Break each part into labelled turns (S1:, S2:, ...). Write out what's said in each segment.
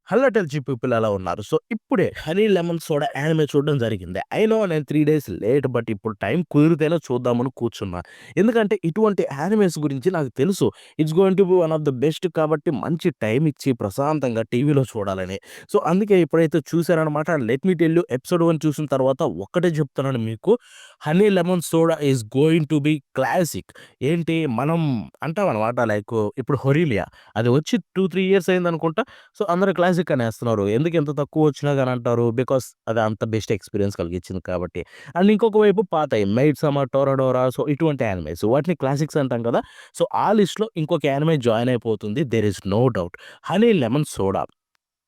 S1: Hello టెల్‌జీ people ఎలా ఉన్నారు? So, ఇప్పుడే 'హనీ లెమన్ సోడా' యానిమే చూడడం జరిగింది. ఐ నో నేను 3 డేస్ లేట్ బట్ ఇప్పుడు టైం కుదిరితేనే చూద్దామని కూర్చున్నా. ఎందుకంటే ఇటువంటి యానిమేస్ గురించి నాకు తెలుసు. It's going to B one of the best కాబట్టి మంచి టైమ్ ఇచ్చి ప్రశాంతంగా టీవీలో చూడాలని. సో, అందుకే ఇప్పుడైతే చూసాననమాట. Let me tell you episode 1 చూసిన తర్వాత ఒక్కటే చెప్తున్నాను మీకు. 'Honey lemon soda' is going to be classic. ఏంటి మనం అంటామనమాట లైక్ ఇప్పుడు 'హొరీలియా' అది వచ్చి 2, 3 ఇయర్స్ అయిందనుకుంటా. సో, అందరూ క్లాసిక్ అనేస్తున్నారు. ఎందుకు ఇంత తక్కువొచ్చినా గాని అంటారు. బికాస్ అది అంత బెస్ట్ ఎక్స్‌పీరియన్స్ కలిగించింది కాబట్టి. అండ్ ఇంకొక వైపు పాతయి 'మెయిడ్ సమర్', 'టోరాడోరా' సో, ఇటువంటి యానిమేస్ వాటిని క్లాసిక్స్ అంటాం కదా! సో, ఆ లిస్ట్‌లో ఇంకొక యానిమే జాయిన్ అయిపోతుంది. There is no doubt. 'Honey lemon soda.'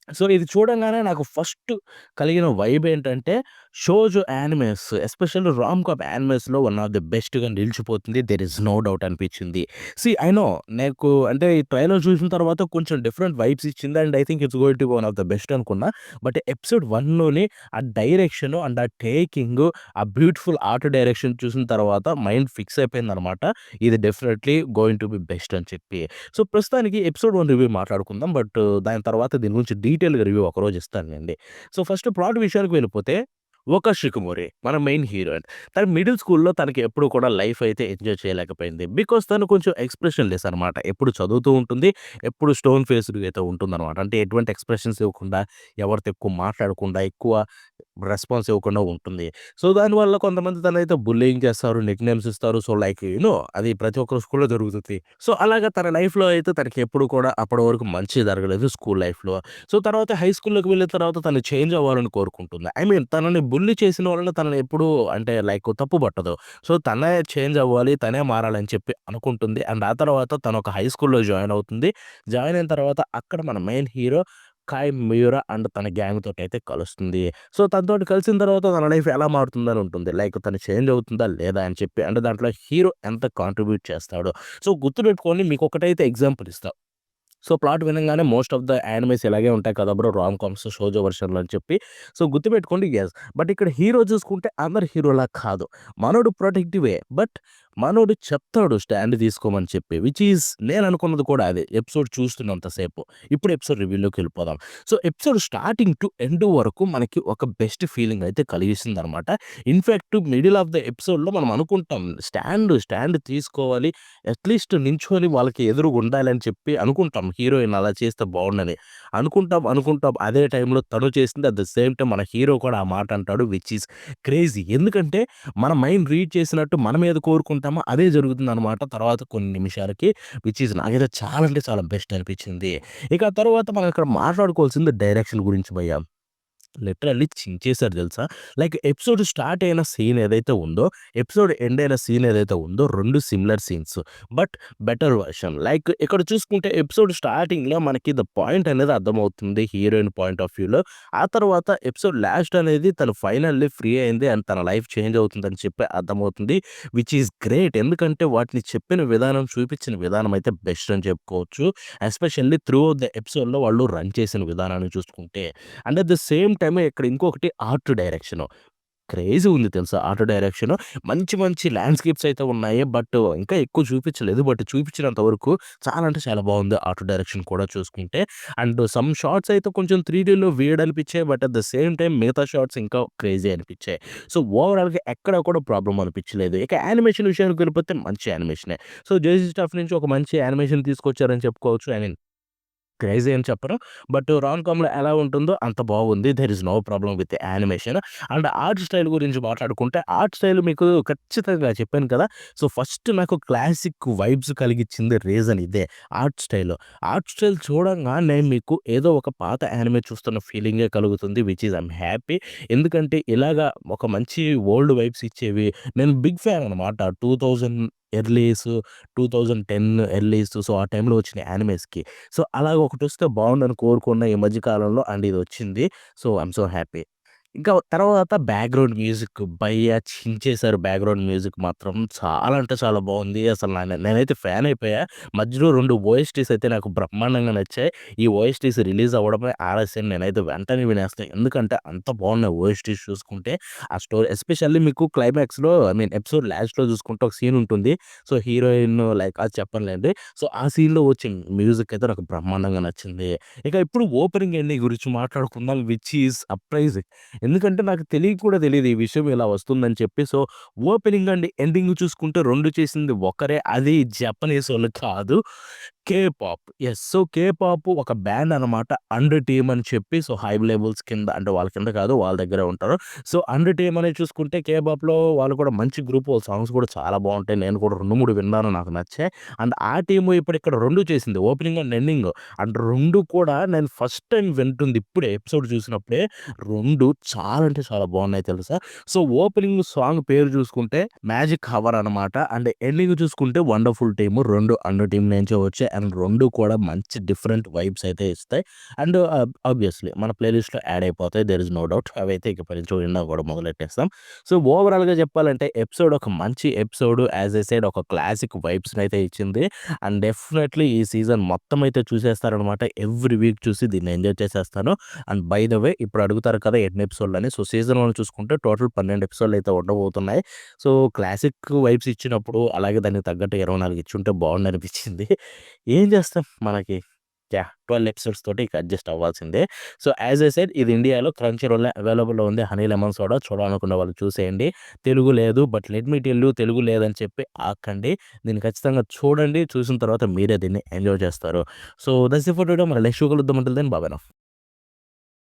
S1: So, ఇది చూడంగానే నాకు ఫస్ట్ కలిగిన వైబ్ ఏంటంటే, షోజో యానిమేస్ ఎస్పెషల్లీ రామ్‌కామ్ యానిమేస్‌లో వన్ ఆఫ్ ది బెస్ట్‌గా నిలిచిపోతుంది. దేర్ ఈస్ నో డౌట్ అనిపించింది. ఐ నో నాకు అంటే ఈ ట్రైలర్ చూసిన తర్వాత కొంచెం డిఫరెంట్ వైబ్స్ ఇచ్చింది. And I think it's going to B one of the best అనుకున్నా. బట్ ఎపిసోడ్ 1లోని ఆ డైరెక్షను అండ్ ఆ టేకింగు, ఆ బ్యూటిఫుల్ ఆర్ట్ డైరెక్షన్ చూసిన తర్వాత మైండ్ ఫిక్స్ అయిపోయిందనమాట. ఇది definitely going to B best అని చెప్పి. సో, ప్రస్తుతానికి ఎపిసోడ్ 1 రివ్యూ మాట్లాడుకుందాం. బట్ దాని తర్వాత దీని గురించి డీటెయిల్‌గా రివ్యూ ఒకరోజు ఇస్తానులెండి. సో, ఫస్ట్ ప్లాట్ విషయానికి వెళ్ళిపోతే 'ఓకా షికుమోరి' మన మెయిన్ హీరోయిన్. తను మిడిల్ స్కూల్‌లో తనకి ఎప్పుడు కూడా లైఫ్ అయితే ఎంజాయ్ చేయలేకపోయింది. బికాజ్ తను కొంచెం ఎక్స్‌ప్రెషన్‌లెస్ అనమాట. ఎప్పుడు చదువుతూ ఉంటుంది. ఎప్పుడు స్టోన్ ఫేస్‌డ్‌గా అయితే ఉంటుందనమాట. అంటే ఎటువంటి ఎక్స్‌ప్రెషన్స్ ఇవ్వకుండా, ఎవరితో ఎక్కువ మాట్లాడకుండా, ఎక్కువ రెస్పాన్స్ ఇవ్వకుండా ఉంటుంది. సో, దానివల్ల కొంతమంది తనైతే బుల్లీయింగ్ చేస్తారు, నిక్‌నేమ్స్ ఇస్తారు. సో, లైక్ అది ప్రతి ఒక్కరి స్కూల్‌లో జరుగుతది. సో, అలాగా తన లైఫ్‌లో అయితే తనకెప్పుడు కూడా అప్పటి వరకు మంచి జరగలేదు స్కూల్ లైఫ్‌లో. సో, తర్వాత హై స్కూల్‌లోకి వెళ్ళిన తర్వాత తను చేంజ్ అవ్వాలని కోరుకుంటుంది. ఐ మీన్ తనని బుల్లీ చేసిన వాళ్ళని తనని ఎప్పుడూ అంటే లైక్ తప్పు పట్టదు. సో, తనే చేంజ్ అవ్వాలి, తనే మారాలని చెప్పి అనుకుంటుంది. అండ్ ఆ తర్వాత తనొక హై స్కూల్‌లో జాయిన్ అవుతుంది. జాయిన్ అయిన తర్వాత అక్కడ మన main hero Kai Miura and తన గ్యాంగ్ తోటైతే కలుస్తుంది. సో, తనతోటి కలిసిన తర్వాత తన లైఫ్ ఎలా మారుతుందని ఉంటుంది. లైక్ తను చేంజ్ అవుతుందా లేదా అని చెప్పి. అంటే దాంట్లో హీరో ఎంత కాంట్రిబ్యూట్ చేస్తాడో. సో, గుర్తుపెట్టుకోండి మీకొకటైతే ఎగ్జాంపుల్ ఇస్తా. సో, ప్లాట్ వినంగానే మోస్ట్ ఆఫ్ ద యానిమేస్ ఇలాగే ఉంటాయి కదా బ్రో! రామ్ కామ్స్, షోజో వెర్షన్‌లో అని చెప్పి. సో, గుర్తుపెట్టుకోండి యెస్. బట్ ఇక్కడ హీరో చూసుకుంటే అందరు హీరోలా కాదు. మనోడు ప్రొటెక్టివే. బట్ మనోడు చెప్తాడు స్టాండ్ తీసుకోమని చెప్పి. విచ్ ఈస్ నేననుకున్నది కూడా అదే. ఎపిసోడ్ చూస్తున్నంత సేపు. ఇప్పుడు ఎపిసోడ్ రివ్యూలోకెళ్ళిపోదాం. So, episode starting to end వరకు మనకి ఒక బెస్ట్ ఫీలింగ్ అయితే కలిగిస్తుందనమాట. ఇన్‌ఫాక్ట్ మిడిల్ ఆఫ్ ద ఎపిసోడ్‌లో మనం అనుకుంటాం స్టాండ్ తీసుకోవాలి. అట్‌లీస్ట్ నించొని వాళ్ళకి ఎదురుగుండాలని చెప్పి అనుకుంటాం. హీరోయిన్ అలా చేస్తే బావుండని. అనుకుంటాం. అదే టైంలో తను చేసింది అట్ ద సేమ్ టైమ్ మన హీరో కూడా ఆ మాట అంటాడు. Which is crazy. ఎందుకంటే మన మైండ్ రీడ్ చేసినట్టు మనం ఏది కోరుకుంటామో అదే జరుగుతుందనమాట తర్వాత కొన్ని నిమిషాలకి. విచ్ ఈస్ నాకైతే చాలా అంటే చాలా బెస్ట్ అనిపించింది. ఇక ఆ తర్వాత మనం ఇక్కడ మాట్లాడుకోవాల్సింది డైరెక్షన్ గురించి భయ్యా. లిటరల్లీ చించేసారు తెలుసా! లైక్ ఎపిసోడ్ స్టార్ట్ అయిన సీన్ ఏదైతే ఉందో, ఎపిసోడ్ ఎండ్ అయిన సీన్ ఏదైతే ఉందో 2 similar scenes. But better version. Like ఇక్కడ చూసుకుంటే ఎపిసోడ్ స్టార్టింగ్‌లో మనకి ద పాయింట్ అనేది అర్థమవుతుంది హీరోయిన్ పాయింట్ ఆఫ్ వ్యూలో. ఆ తర్వాత ఎపిసోడ్ లాస్ట్ అనేది తను ఫైనల్లీ ఫ్రీ అయింది అండ్ తన లైఫ్ చేంజ్ అవుతుందని చెప్పి అర్థమవుతుంది. Which is great. ఎందుకంటే వాటిని చెప్పిన విధానం, చూపించిన విధానం అయితే బెస్ట్ అని చెప్పుకోవచ్చు. ఎస్పెషల్లీ త్రూ ఔట్ ద ఎపిసోడ్‌లో వాళ్ళు రన్ చేసిన విధానాన్ని చూసుకుంటే. And at the same time ఇక్కడ ఇంకొకటి ఆర్ట్ డైరెక్షను. క్రేజీ ఉంది తెలుసా ఆర్ట్ డైరెక్షను. మంచి మంచి ల్యాండ్‌స్కేప్స్ అయితే ఉన్నాయి. బట్ ఇంకా ఎక్కువ చూపించలేదు. బట్ చూపించినంత వరకు చాలా అంటే చాలా బాగుంది ఆర్ట్ డైరెక్షన్ కూడా చూసుకుంటే. అండ్ సమ్ షాట్స్ అయితే కొంచెం 3డీలో వియర్డ్ అనిపించాయి. But at the same time మిగతా షాట్స్ ఇంకా క్రేజీ అనిపించాయి. సో, ఓవరాల్‌గా ఎక్కడ కూడా ప్రాబ్లమ్ అనిపించలేదు. ఇక యానిమేషన్ విషయానికి వెళ్ళిపోతే మంచి యానిమేషనే. సో, జేసీ స్టఫ్ నుంచి ఒక మంచి యానిమేషన్ తీసుకొచ్చారని చెప్పుకోవచ్చు. ఐ మీన్ క్రేజీ అని చెప్పను. బట్ రామ్‌కామ్‌లో ఎలా ఉంటుందో అంత బాగుంది. There is no problem with animation. And art style గురించి మాట్లాడుకుంటే, ఆర్ట్ స్టైల్ మీకు ఖచ్చితంగా చెప్పాను కదా! సో, ఫస్ట్ నాకు క్లాసిక్ వైబ్స్ కలిగించింది రీజన్ ఇదే. Art style. ఆర్ట్ స్టైల్ చూడంగానే మీకు ఏదో ఒక పాత యానిమే చూస్తున్న ఫీలింగే కలుగుతుంది. Which is I'm happy. ఎందుకంటే ఇలాగా ఒక మంచి ఓల్డ్ వైబ్స్ ఇచ్చేవి నేను బిగ్ ఫ్యాన్ అనమాట. 2000 ఎర్లీస్, 2010 ఎర్లీస్ సో, ఆ టైంలో వచ్చిన యానిమేస్‌కి. సో, అలాగ ఒకటొస్తే బావుండని కోరుకున్న ఈ మధ్య కాలంలో అండ్ ఇదొచ్చింది. So, I'm so happy. ఇంకా తర్వాత బ్యాక్‌గ్రౌండ్ మ్యూజిక్ భయ్యా చించేశారు బ్యాక్‌గ్రౌండ్ మ్యూజిక్ మాత్రం. చాలా అంటే చాలా బావుంది. అసలు నేనైతే ఫ్యాన్ అయిపోయా. మధ్యలో 2 ఓఎస్టీస్ అయితే నాకు బ్రహ్మాండంగా నచ్చాయి. ఈ ఓఎస్టీస్ రిలీజ్ అవ్వడమే ఆలస్యం. నేనైతే వెంటనే వినేస్తా. ఎందుకంటే అంత బావున్నాయి ఓఎస్టీస్ చూసుకుంటే. ఆ స్టోరీ ఎస్పెషల్లీ మీకు క్లైమాక్స్‌లో ఐ మీన్ ఎపిసోడ్ లాస్ట్‌లో చూసుకుంటే ఒక సీన్ ఉంటుంది. సో, హీరోయిన్ లైక్ అది చెప్పనులేండి. సో, ఆ సీన్‌లో వచ్చే మ్యూజిక్ అయితే నాకు బ్రహ్మాండంగా నచ్చింది. ఇక ఇప్పుడు ఓపెనింగ్ ఎండింగ్ గురించి మాట్లాడుకుందాం విచ్ ఈస్ సర్ప్రైజింగ్. ఎందుకంటే నాకు తెలియక కూడా తెలీదు ఈ విషయం ఇలా వస్తుందని చెప్పి. సో, ఓపెనింగ్ అండ్ ఎండింగ్ చూసుకుంటే 2 చేసింది ఒకరే. అది జపనీసోళ్ళు కాదు. K pop. Yes. So, K pop ఒక బ్యాండ్ అనమాట. 'అండర్ టీమ్' అని చెప్పి సో, హై లెవెల్స్ కింద అంటే వాళ్ళ కింద కాదు వాళ్ళ దగ్గరే ఉంటారు. సో, 'అండర్ టీమ్' అనేది చూసుకుంటే కే పాప్‌లో వాళ్ళు కూడా మంచి గ్రూప్. వాళ్ళ సాంగ్స్ కూడా చాలా బావుంటాయి. నేను కూడా 2, 3 విన్నాను నాకు నచ్చాయి. అండ్ ఆ టీము ఇప్పుడు ఇక్కడ 2 చేసింది. Opening and ending. అండ్ 2 కూడా నేను ఫస్ట్ టైమ్ వింటుంది ఇప్పుడే ఎపిసోడ్ చూసినప్పుడే. 2 చాలా అంటే చాలా బావున్నాయి తెలుసా! సో, ఓపెనింగ్ సాంగ్ పేరు చూసుకుంటే 'మ్యాజిక్ హవర్' అనమాట. అండ్ ఎండింగ్ చూసుకుంటే 'వండర్‌ఫుల్ టీమ్' 2 అండర్ టీమ్ నుంచే వచ్చాయి. అండ్ 2 కూడా మంచి డిఫరెంట్ వైబ్స్ అయితే ఇస్తాయి. అండ్ ఆబ్వియస్‌లీ మన ప్లే లిస్ట్‌లో యాడ్ అయిపోతాయి. There is no doubt. అవైతే ఇకపై నుంచి వినడం కూడా మొదలెట్టేస్తాం. సో, ఓవరాల్‌గా చెప్పాలంటే ఎపిసోడ్ ఒక మంచి ఎపిసోడ్. యాస్ ఐ సెడ్ ఒక క్లాసిక్ వైబ్స్‌నైతే ఇచ్చింది. అండ్ డెఫినైట్‌లీ ఈ సీజన్ మొత్తం అయితే చూసేస్తారనమాట. ఎవ్రీ వీక్ చూసి దీన్ని ఎంజాయ్ చేసేస్తాను. అండ్ బై ద వే ఇప్పుడు అడుగుతారు కదా ఎన్ని ఎపిసోడ్‌లని. సో, సీజన్ 1 చూసుకుంటే టోటల్ 12 ఎపిసోడ్‌లు అయితే ఉండబోతున్నాయి. సో, క్లాసిక్ వైబ్స్ ఇచ్చినప్పుడు అలాగే దానికి తగ్గట్టు 24 ఇచ్చుంటే బావుండనిపించింది. ఏం చేస్తాం మనకి యాహ్! 12 ఎపిసోడ్స్ తోటి ఇక అడ్జస్ట్ అవ్వాల్సిందే. సో, యాస్ ఐ సెడ్ ఇది ఇండియాలో క్రంచీ రోల్‌లో అవైలబుల్‌లో ఉంది. 'హనీ లెమన్ సోడా' చూడాలనుకున్న వాళ్ళు చూసేయండి. తెలుగు లేదు. But let me tell you Telugu లేదని చెప్పి ఆగకండి. దీన్ని ఖచ్చితంగా చూడండి. చూసిన తర్వాత మీరే దీన్ని ఎంజాయ్ చేస్తారు. So, that's it for today. మరి నెక్స్ట్ షో కలుద్దాం. Until then bye bye now.